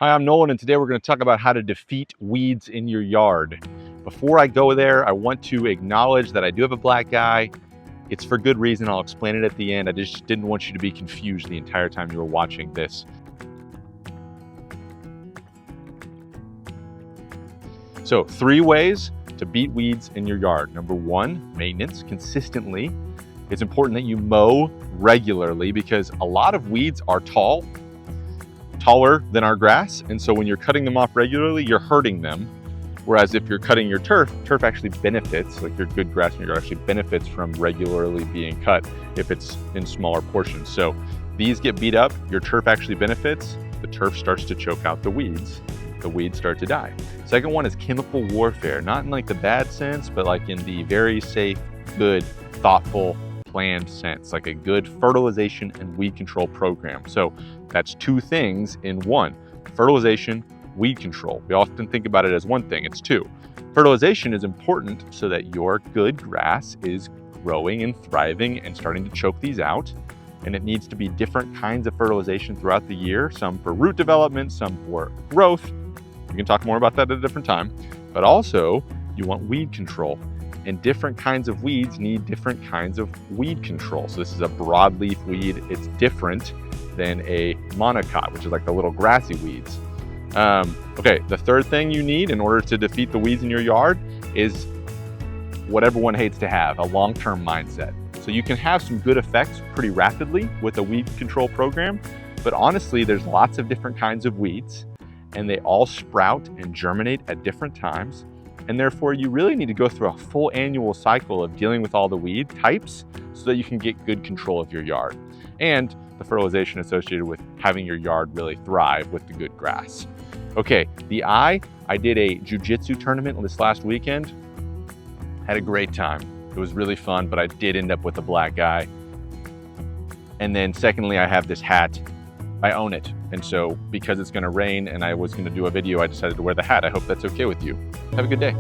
Hi, I'm Nolan, and today we're going to talk about how to defeat weeds in your yard. Before I go there, I want to acknowledge that I do have a black eye. It's for good reason. I'll explain it at the end. I just didn't want you to be confused the entire time you were watching this. So, 3 ways to beat weeds in your yard. Number 1, maintenance consistently. It's important that you mow regularly because a lot of weeds are taller than our grass, and so when you're cutting them off regularly, you're hurting them. Whereas if you're cutting your turf actually benefits, like your good grass in your yard actually benefits from regularly being cut if it's in smaller portions. So these get beat up, your turf actually benefits, the turf starts to choke out the weeds start to die. Second one is chemical warfare, not in like the bad sense, but like in the very safe, good, thoughtful, planned sense, like a good fertilization and weed control program. So that's 2 things in one: fertilization, weed control. We often think about it as one thing, it's 2. Fertilization is important so that your good grass is growing and thriving and starting to choke these out. And it needs to be different kinds of fertilization throughout the year, some for root development, some for growth. We can talk more about that at a different time. But also, you want weed control. And different kinds of weeds need different kinds of weed control. So this is a broadleaf weed. It's different than a monocot, which is like the little grassy weeds. Okay, the third thing you need in order to defeat the weeds in your yard is what everyone hates to have, a long-term mindset. So you can have some good effects pretty rapidly with a weed control program, but honestly, there's lots of different kinds of weeds and they all sprout and germinate at different times. And therefore, you really need to go through a full annual cycle of dealing with all the weed types so that you can get good control of your yard and the fertilization associated with having your yard really thrive with the good grass. Okay, the eye, I did a jiu-jitsu tournament this last weekend. Had a great time. It was really fun, but I did end up with a black eye. And then secondly, I have this hat. I own it. And so because it's gonna rain and I was gonna do a video, I decided to wear the hat. I hope that's okay with you. Have a good day.